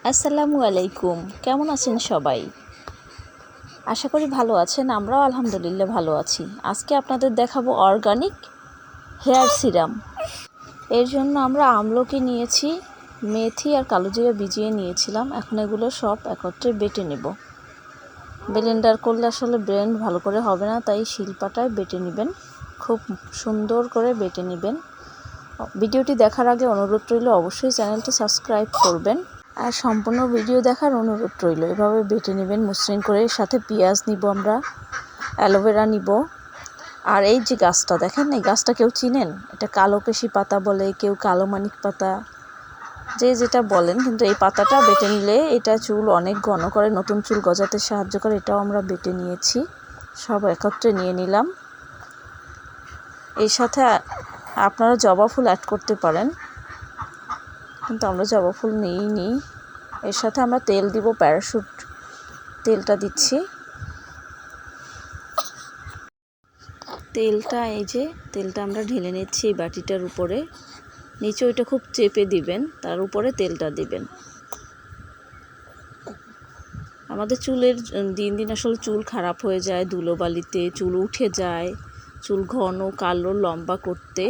আসসালামু আলাইকুম। কেমন আছেন সবাই? আশা করি ভালো আছেন। আমরাও আলহামদুলিল্লাহ ভালো আছি। আজকে আপনাদের দেখাবো অর্গানিক হেয়ার সিরাম। এর জন্য আমরা আমলকি নিয়েছি, মেথি আর কালোজিরা ভিজিয়ে নিয়েছিলাম। এখন এগুলো সব একত্রে বেটে নেব। ব্লেন্ডার করলে আসলে ব্লেন্ড ভালো করে হবে না, তাই শিলপাটায় বেটে নেবেন। খুব সুন্দর করে বেটে নেবেন। ভিডিওটি দেখার আগে অনুরোধ রইল অবশ্যই চ্যানেলটি সাবস্ক্রাইব করবেন আর সম্পূর্ণ ভিডিও দেখার অনুরোধ রইল। এভাবে বেটে নেবেন মসৃণ করে। সাথে পেঁয়াজ নিব, আমরা অ্যালোভেরা নিব। আর এই যে গাছটা দেখেন, এই গাছটা কেউ চিনেন? এটা কালোকেশি পাতা বলে, কেউ কালো মানিক পাতা, যে যেটা বলেন, কিন্তু এই পাতাটা বেটে নিলে এটা চুল অনেক ঘন করে, নতুন চুল গজাতে সাহায্য করে। এটাও আমরা বেটে নিয়েছি, সব একত্রে নিয়ে নিলাম। এর সাথে আপনারা জবা ফুল অ্যাড করতে পারেন, কিন্তু আমরা জবা ফুল নিইনি। এর সাথে আমরা তেল দিব, প্যারাশুট তেলটা দিচ্ছি। তেলটা এই যে তেলটা আমরা ঢেলে নিচ্ছি এই বাটিটার উপরে। নিচে ওইটা খুব চেপে দিবেন, তার উপরে তেলটা দিবেন। আমাদের চুলের দিন দিন আসলে চুল খারাপ হয়ে যায়, ধুলোবালিতে চুল উঠে যায়। চুল ঘন কালো লম্বা করতে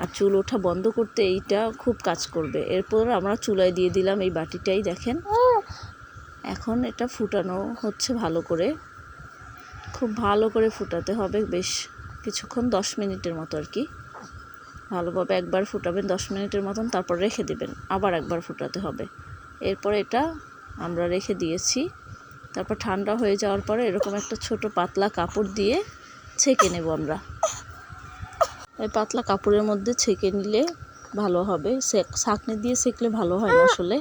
আর চুল ওঠা বন্ধ করতে এইটা খুব কাজ করবে। এরপর আমরা চুলায় দিয়ে দিলাম এই বাটিটাই, দেখেন। এখন এটা ফুটানো হচ্ছে ভালো করে, খুব ভালো করে ফুটাতে হবে, বেশ কিছুক্ষণ, 10 মিনিটের মতো আর কি। ভালোভাবে একবার ফুটাবেন 10 মিনিটের মতন, তারপর রেখে দিবেন, আবার একবার ফুটাতে হবে। এরপর এটা আমরা রেখে দিয়েছি। তারপর ঠান্ডা হয়ে যাওয়ার পরে এরকম একটা ছোট পাতলা কাপড় দিয়ে ছেঁকে নেব আমরা। এই পাতলা কাপড়ের মধ্যে ছেঁকে নিলে ভালো হবে, ছাঁকনি দিয়ে ছেঁকলে ভালো হয় না আসলে।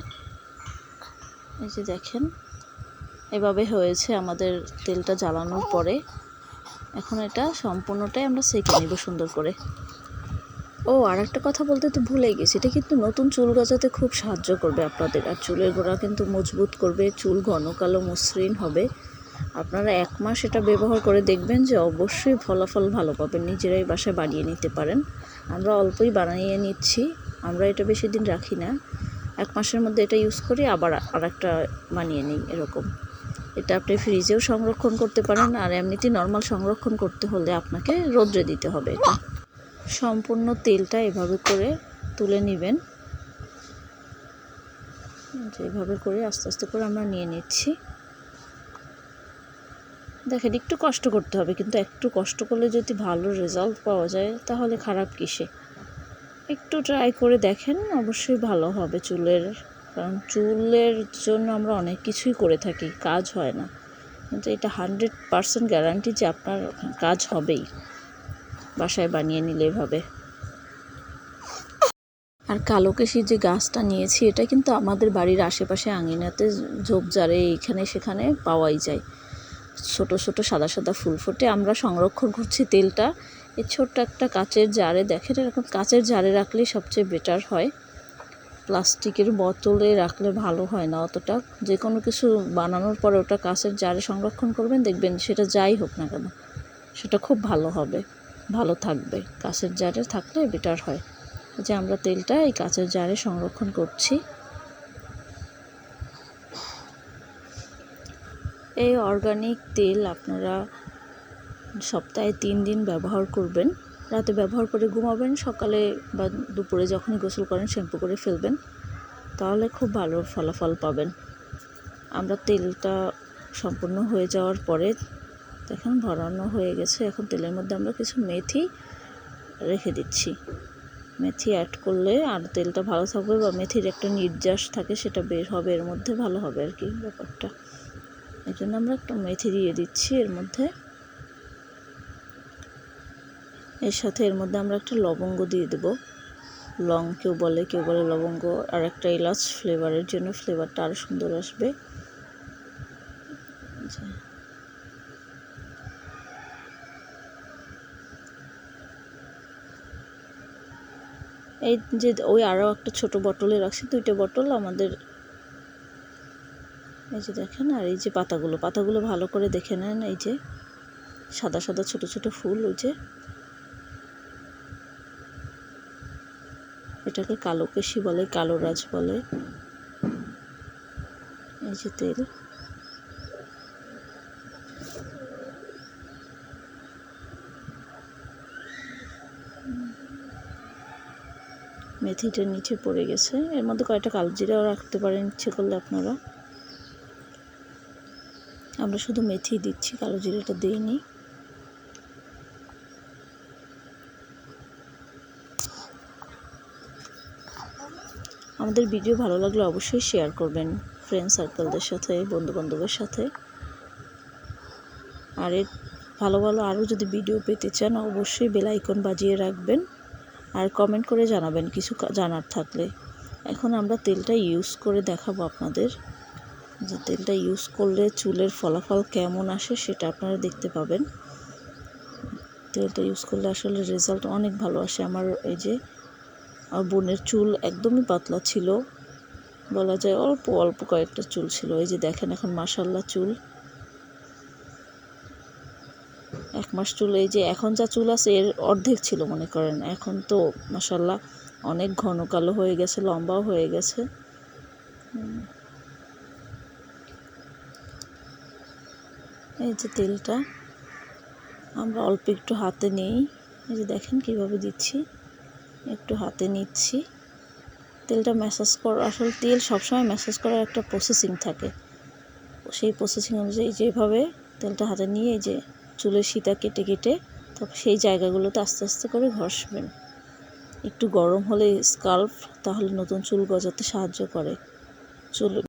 এই যে দেখেন, এভাবে হয়েছে আমাদের তেলটা জ্বালানোর পরে। এখন এটা সম্পূর্ণটাই আমরা ছেঁকে নেব সুন্দর করে। ও আর একটা কথা বলতে তো ভুলেই গেছি, এটা কিন্তু নতুন চুল গজাতে খুব সাহায্য করবে আপনাদের, আর চুলের গোড়া কিন্তু মজবুত করবে, চুল ঘন কালো মসৃণ হবে। আপনারা 1 মাস এটা ব্যবহার করে দেখবেন যে অবশ্যই ফলাফল ভালো পাবেন। নিজেরাই বাসায় বানিয়ে নিতে পারেন। আমরা অল্পই বানিয়ে নিচ্ছি, আমরা এটা বেশি দিন রাখি না। 1 মাসের মধ্যে এটা ইউজ করি, আবার আরেকটা বানিয়ে নিই এরকম। এটা আপনি ফ্রিজেও সংরক্ষণ করতে পারেন, আর এমনিতেই নর্মাল সংরক্ষণ করতে হলে আপনাকে রোদ্রে দিতে হবে। এটা সম্পূর্ণ তেলটা এভাবে করে তুলে নেবেন, যেভাবে করে আস্তে আস্তে করে আমরা নিয়ে নিচ্ছি। দেখেন, একটু কষ্ট করতে হবে, কিন্তু একটু কষ্ট করলে যদি ভালো রেজাল্ট পাওয়া যায় তাহলে খারাপ কিসে। একটু ট্রাই করে দেখেন, অবশ্যই ভালো হবে চুলের। কারণ চুলের জন্য আমরা অনেক কিছুই করে থাকি, কাজ হয় না, কিন্তু এটা 100% গ্যারান্টি যে আপনার কাজ হবেই বাসায় বানিয়ে নিলে এভাবে। আর কালোকেশি যে গাছটা নিয়েছি, এটা কিন্তু আমাদের বাড়ির আশেপাশে আঙিনাতে ঝোপঝাড়ে এখানে সেখানে পাওয়াই যায়। ছোট ছোট সাদা সাদা ফুল ফোটে। আমরা সংরক্ষণ করছি তেলটা এই ছোট্ট একটা কাচের জারে। দেখেন, এরকম কাচের জারে রাখলেই সবচেয়ে বেটার হয়। প্লাস্টিকের বোতলে রাখলে ভালো হয় না অতটা। যে কোনো কিছু বানানোর পরে ওটা কাচের জারে সংরক্ষণ করবেন, দেখবেন সেটা যাই হোক না কেন সেটা খুব ভালো হবে, ভালো থাকবে। কাচের জারে থাকলে বেটার হয়। যে আমরা তেলটা এই কাচের জারে সংরক্ষণ করছি। এই অর্গানিক তেল আপনারা সপ্তাহে 3 দিন ব্যবহার করবেন। রাতে ব্যবহার করে ঘুমাবেন, সকালে বা দুপুরে যখনই গোসল করেন শ্যাম্পু করে ফেলবেন, তাহলে খুব ভালো ফলাফল পাবেন। আমরা তেলটা সম্পূর্ণ হয়ে যাওয়ার পরে দেখেন ভরানো হয়ে গেছে। এখন তেলের মধ্যে আমরা কিছু মেথি রেখে দিচ্ছি। মেথি অ্যাড করলে আর তেলটা ভালো থাকবে, বা মেথির একটা নির্যাস থাকে সেটা বের হবে এর মধ্যে, ভালো হবে আর কি ব্যাপারটা। এই জন্য আমরা একটা মেথি দিয়ে দিচ্ছি এর মধ্যে। এর সাথে এর মধ্যে আমরা একটা লবঙ্গ দিয়ে দেব, লং কেউ বলে, কেউ বলে লবঙ্গ। আর একটা এলাচ ফ্লেভারের জন্য, ফ্লেভারটা আরও সুন্দর আসবে। এই যে ওই আরও একটা ছোট বোতলে রাখছি, 2টা বোতল আমাদের। এই যে দেখেন, আর এই যে পাতাগুলো ভালো করে দেখে নেন। এই যে সাদা সাদা ছোট ছোট ফুল, ওই যে এটাকে কালোকেশি বলে, কালোরাজ বলে। এই যে তেল, মেথিটা নিচে পড়ে গেছে। এর মধ্যে কয়েকটা কালো জিরাও রাখতে পারেন ইচ্ছে করলে আপনারা। আমরা শুধু মেথি দিচ্ছি, কালো জিরাটা দিইনি। আমাদের ভিডিও ভালো লাগলে অবশ্যই শেয়ার করবেন ফ্রেন্ড সার্কেলদের সাথে, বন্ধুবান্ধবের সাথে। আর এর ভালো ভালো আরও যদি ভিডিও পেতে চান অবশ্যই বেল আইকন বাজিয়ে রাখবেন আর কমেন্ট করে জানাবেন কিছু জানার থাকলে। এখন আমরা তেলটা ইউজ করে দেখাবো আপনাদের, যে তেলটা ইউজ করলে চুলের ফলাফল কেমন আসে সেটা আপনারা দেখতে পাবেন। তেলটা ইউজ করলে আসলে রেজাল্ট অনেক ভালো আসে। আমার এই যে আমার বোনের চুল একদমই পাতলা ছিল, বলা যায় অল্প অল্প কয়েকটা চুল ছিল। এই যে দেখেন এখন মাশাআল্লাহ চুল 1 মাস চুল, এই যে এখন যা চুল আছে এর অর্ধেক ছিল মনে করেন। এখন তো মাশাআল্লাহ অনেক ঘন কালো হয়ে গেছে, লম্বাও হয়ে গেছে। এই যে তেলটা আমরা অল্প একটু হাতে নিই, এই যে দেখেন কিভাবে দিচ্ছি, একটু হাতে নিচ্ছি। তেলটা ম্যাসাজ করা, আসলে তেল সবসময় ম্যাসাজ করার একটা প্রসেসিং থাকে, সেই প্রসেসিং অনুযায়ী যেভাবে তেলটা হাতে নিয়ে এই যে চুলের শিতা কেটে কেটে তারপর সেই জায়গাগুলোতে আস্তে আস্তে করে ঘষবেন। একটু গরম হলে স্কাল্প, তাহলে নতুন চুল গজাতে সাহায্য করে। চুল